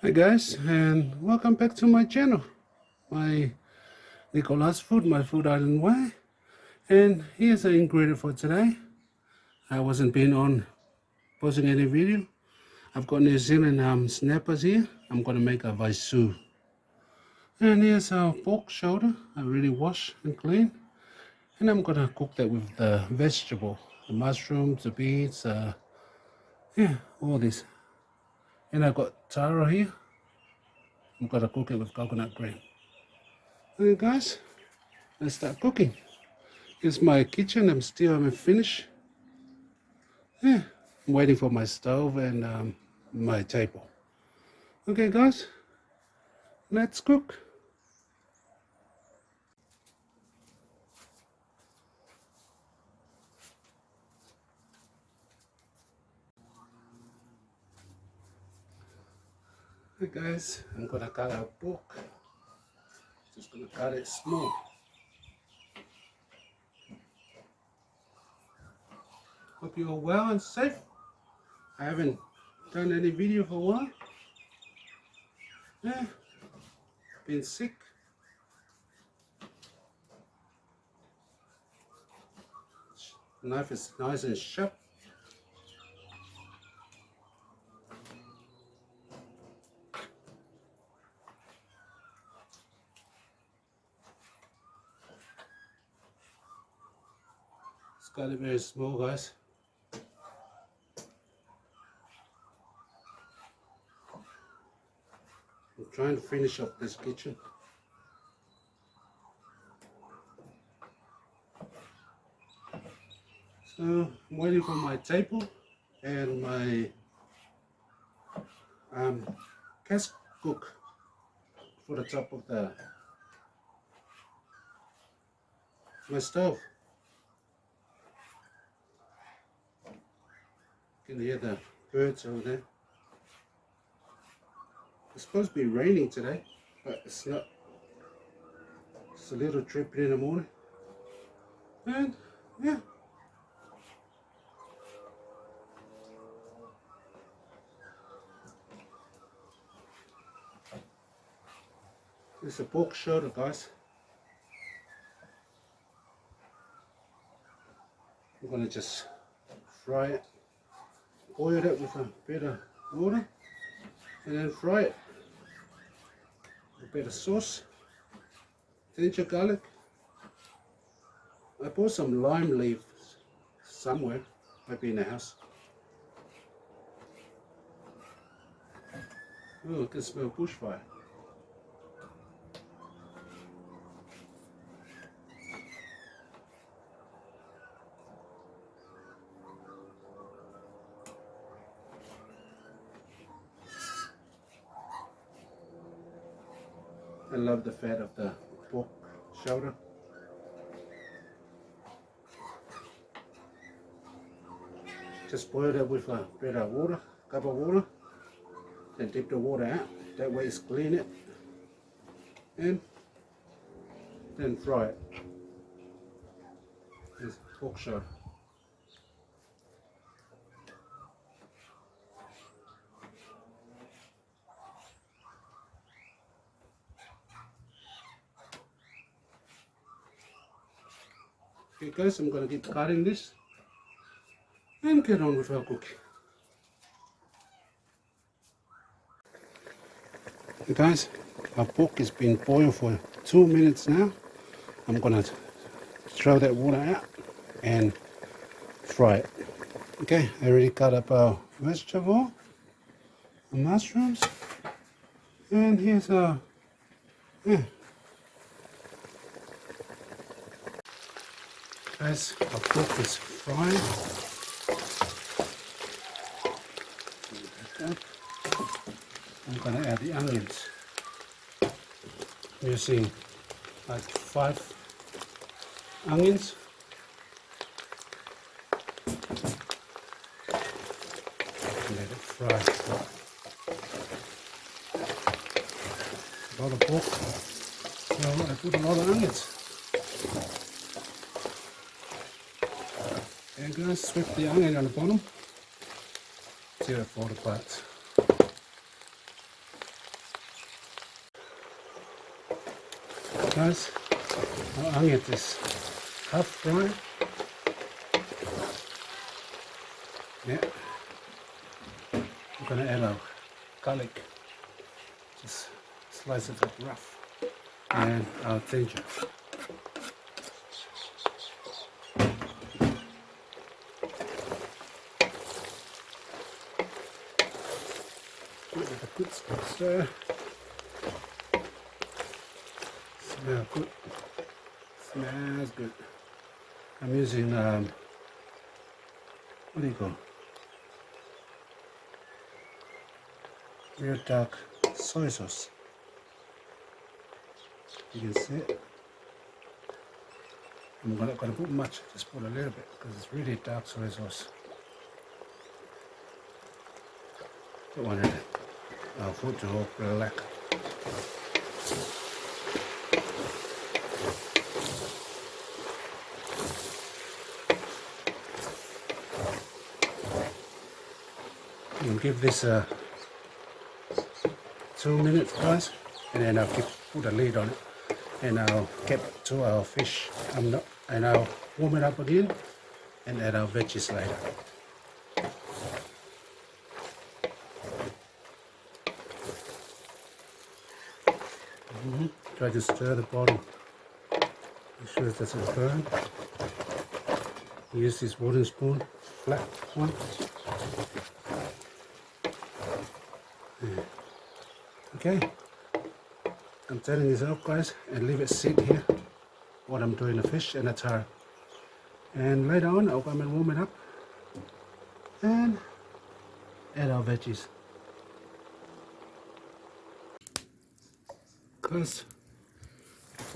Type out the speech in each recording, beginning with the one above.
Hi guys, and welcome back to my channel, my Nicolas food, my food island way. And here's the ingredient for today. I wasn't been on posting any video. I've got New Zealand snappers here. I'm gonna make a vaisu. And here's our pork shoulder. I already washed and cleaned. And I'm gonna cook that with the vegetable, the mushrooms, the beets, yeah, all this. And I've got taro here. I'm gonna cook it with coconut cream. Okay guys, let's start cooking. Here's my kitchen. I'm still haven't finished. Yeah, I'm waiting for my stove and my table. Okay guys, let's cook. Okay guys, I'm gonna cut our pork. Just gonna cut it small. Hope you're well and safe. I haven't done any video for a while. Yeah, been sick. Knife is nice and sharp. It's got it very small, guys. I'm trying to finish up this kitchen. So I'm waiting for my table and my gas cook for the top of my stove. You can hear the birds over there. It's supposed to be raining today, but it's not. It's a little dripping in the morning. And yeah. It's a pork shoulder, guys. I'm gonna just fry it, boil it with a bit of water, and then fry it. A bit of sauce, ginger garlic. I bought some lime leaves somewhere, maybe in the house. Oh, I can smell bushfire. I love the fat of the pork shoulder. Just boil it with a bit of water, cup of water, then dip the water out. That way it's clean it, and then fry it. This pork shoulder. Okay guys, I'm gonna keep cutting this and get on with our cooking. Okay guys, our pork has been boiled for 2 minutes now. I'm gonna throw that water out and fry it. Okay, I already cut up our vegetable, the mushrooms, and here's our Guys, our pork is frying. I'm gonna add the onions. I'm using like 5 onions. Let it fry. A lot of pork, so I put a lot of onions. And I'm going to sweep the onion on the bottom till it falls apart. Guys, our onion is half fried. Yeah. I'm gonna add our garlic. Just slice it up rough. And our ginger. Give it a good stir. Smell good. Smells good. I'm using what do you call? Real dark soy sauce. You can see it. I'm not going to put much, just put a little bit because it's really dark soy sauce. Don't want our food to go black. I'll give this 2 minutes, guys, and then I'll put a lid on it, and I'll get to our fish. And I'll warm it up again, and add our veggies later. Try to stir the bottom. Make sure it doesn't burn. Use this wooden spoon, flat one. Okay, I'm turning this off, guys, and leave it sit here while I'm doing the fish and the taro. And later on I'll come and warm it up and add our veggies. Guys,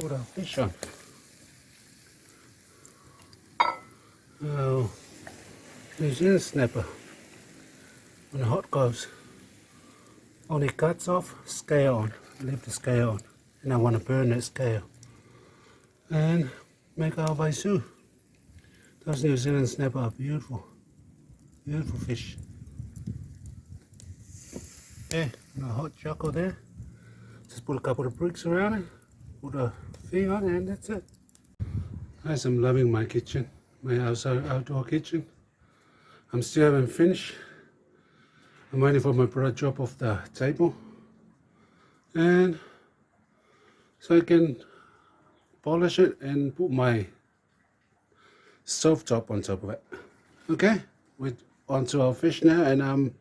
put our fish on. Oh, New Zealand snapper on the hot goes. Only cuts off, scale on, leave the scale on, and I want to burn that scale and make our vaisu. Those New Zealand snapper are beautiful, beautiful fish. Yeah, a hot chocolate there. Just put a couple of bricks around it, put a thing on, and that's it. Guys, I'm loving my kitchen, my outdoor kitchen. I'm still haven't finished. I'm waiting for my brother to drop off the table, and so I can polish it and put my stove top on top of it. Okay, we're onto our fish now, and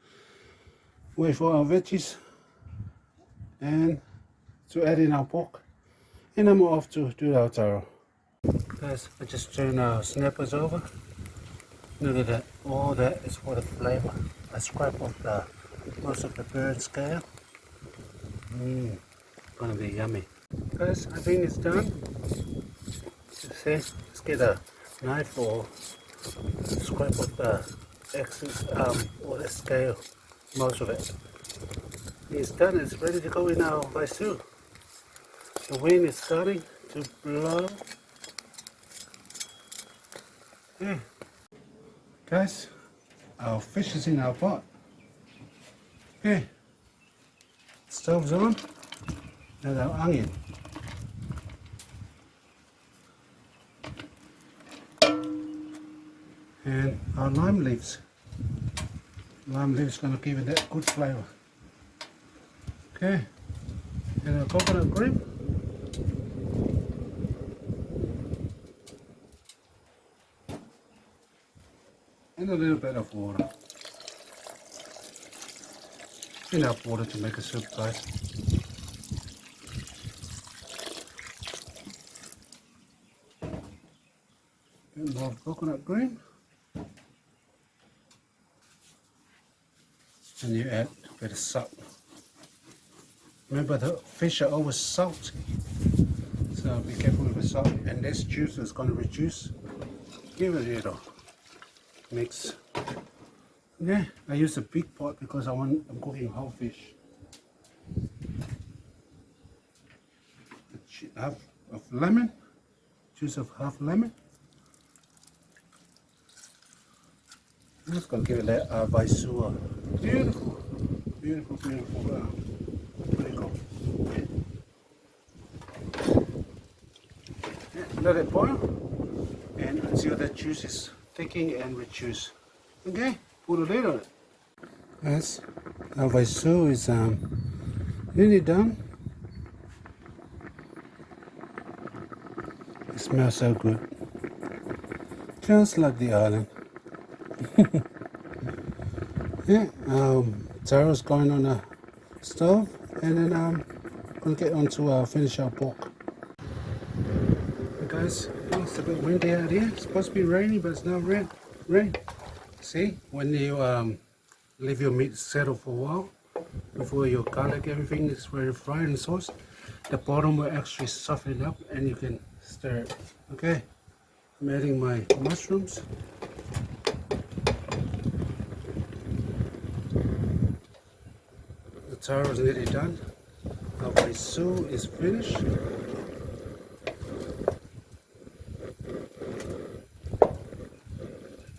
wait for our veggies and to add in our pork, and I'm off to do our taro. Guys, I just turned our snappers over. Look at that, all that is for the flavor. I scrape off most of the bird scale. Gonna be yummy. Guys, I think it's done. See, let's get a knife or scrape off the excess, or the scale, most of it. It's done, it's ready to go in our vaisu. The wind is starting to blow. Yeah. Guys, our fish is in our pot. Okay, stove's on, and our onion. And our lime leaves. Lime leaves gonna give it that good flavor. Okay, and our coconut cream. And a little bit of water. Enough water to make a soup, guys. And more coconut cream. And you add a bit of salt. Remember, the fish are always salty, so be careful with the salt. And this juice is going to reduce. Give it a little mix. Yeah, I use a big pot because I'm cooking whole fish. Half of lemon, juice of half lemon. I'm just gonna give it that vaisu. Beautiful, beautiful, beautiful. There you go. let it boil and until the juice is thickening and reduce. Okay, put a lid on it. Guys, our xoxo is nearly done. It smells so good, just like the island. Yeah, Taro's going on the stove, and then gonna get on to finish our pork. Hey guys, it's a bit windy out here. It's supposed to be rainy, but it's not rain. See, when you leave your meat settle for a while, before your garlic, everything is very fried and sauce, the bottom will actually soften up and you can stir it. Okay, I'm adding my mushrooms. The taro is nearly done. Our xoxo is finished.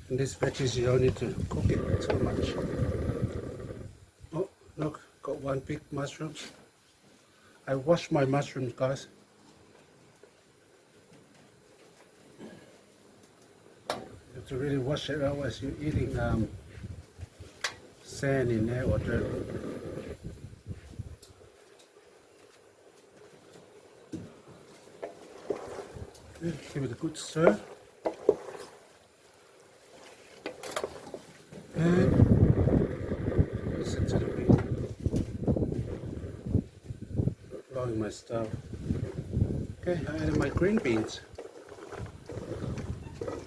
And this veggies, you don't need to cook it too much. Oh, look, got one big mushrooms. I wash my mushrooms, guys. You have to really wash it out as you're eating sand in there or dirt. Okay, give it a good stir. And listen to the beat. Blowing my stove. Okay, I added my green beans.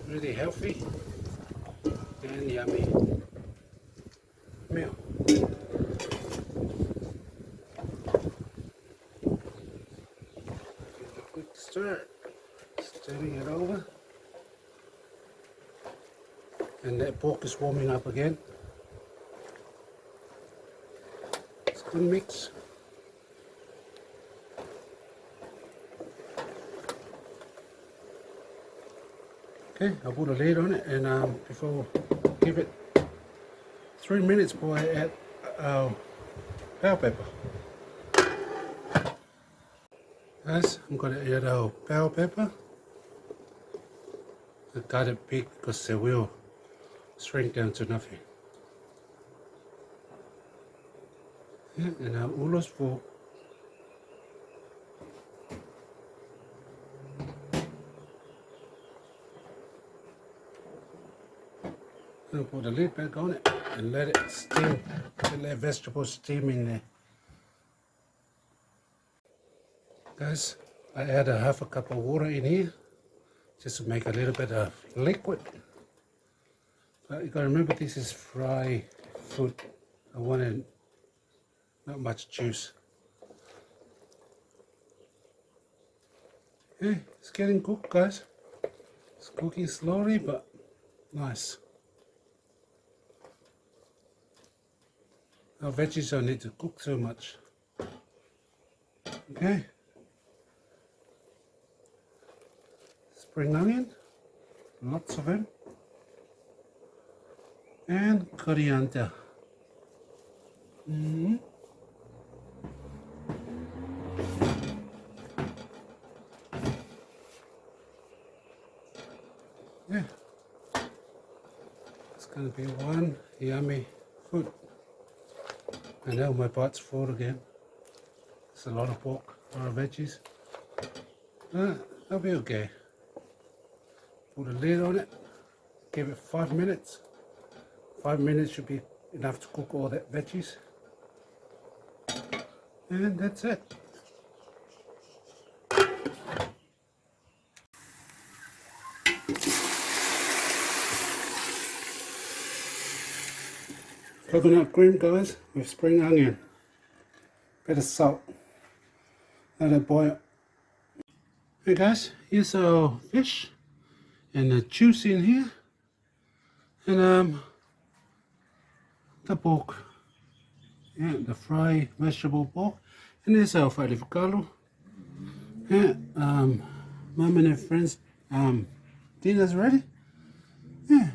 Really healthy and yummy meal. Give it a quick stir. Stirring it over. And that pork is warming up again. It's a good mix. Okay, I'll put a lid on it, and before give it 3 minutes before I add bell pepper. Guys, I'm going to add our bell pepper. I got it big because they will shrink down to nothing. Yeah, and our ulos full. I'll put the lid back on it and let it steam, let that vegetable steam in there. Guys, I add a half a cup of water in here just to make a little bit of liquid. But you gotta remember, this is fried food. I wanted not much juice. Okay, it's getting cooked, guys. It's cooking slowly but nice. Our veggies don't need to cook too much. Okay. Spring onion, lots of it. And coriander. Yeah. It's gonna be one yummy food. I know my butt's full again. It's a lot of pork, a lot of veggies. That'll be okay. Put a lid on it. Give it 5 minutes. 5 minutes should be enough to cook all that veggies. And that's it. Coconut cream, guys, with spring onion. Bit of salt. Let it boil. Hey guys, here's our fish and the juice in here. And the pork. Yeah, the fried vegetable pork. And there's our Faalifu. Yeah, mom and her friends, dinner's ready. Yeah.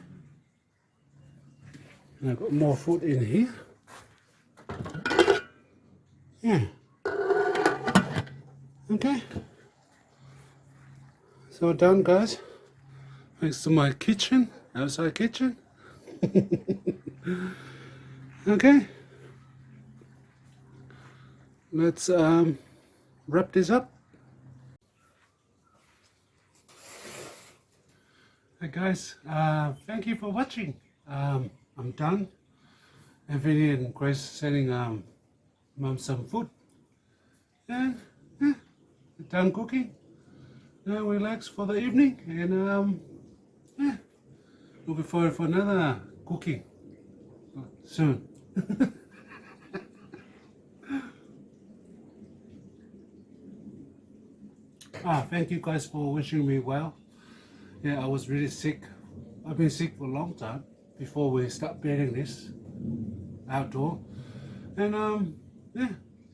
And I've got more food in here. Yeah. Okay. So done, guys. Thanks to my kitchen, outside kitchen. Okay. Let's wrap this up. Hey guys, thank you for watching. I'm done. Anthony and Grace sending Mom some food. And yeah, done cooking. Now relax for the evening and yeah, looking forward for another cooking soon. Thank you guys for wishing me well. Yeah, I was really sick. I've been sick for a long time before we start building this outdoor. And yeah,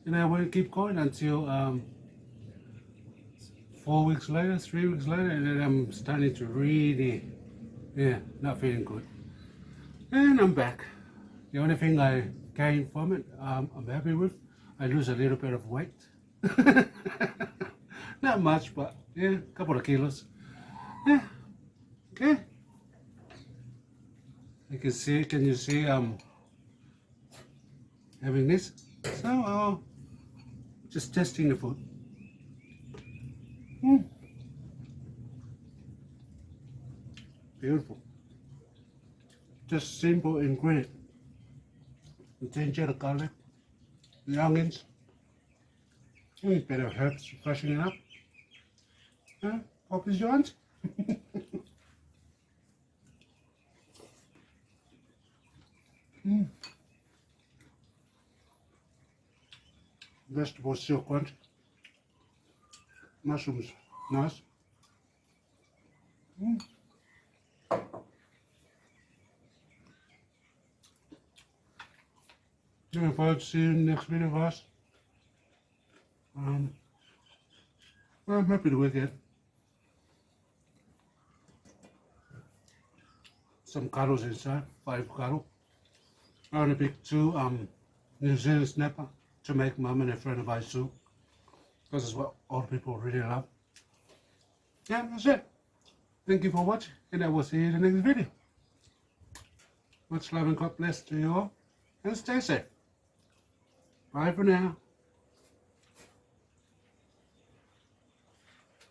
and I will keep going until 4 weeks later, 3 weeks later, and then I'm starting to really, yeah, not feeling good. And I'm back. The only thing I gained from it, I'm happy with. I lose a little bit of weight. Not much, but yeah, a couple of kilos. Yeah, okay. You can see, can you see having this? So just testing the food. Beautiful. Just simple ingredient. The ginger, the garlic, the onions, a bit of herbs to freshen it up. Pop is joint. Vegetables still crunch. Mushrooms, nice. Looking forward to seeing you in the next video, guys. I'm happy to weekend. Some cuddles inside, 5 cuddle. I only picked 2 New Zealand snapper to make Mum and a friend of ours soup. This is what old people really love. Yeah, that's it. Thank you for watching, and I will see you in the next video. Much love and God bless to you all, and stay safe. Bye for now.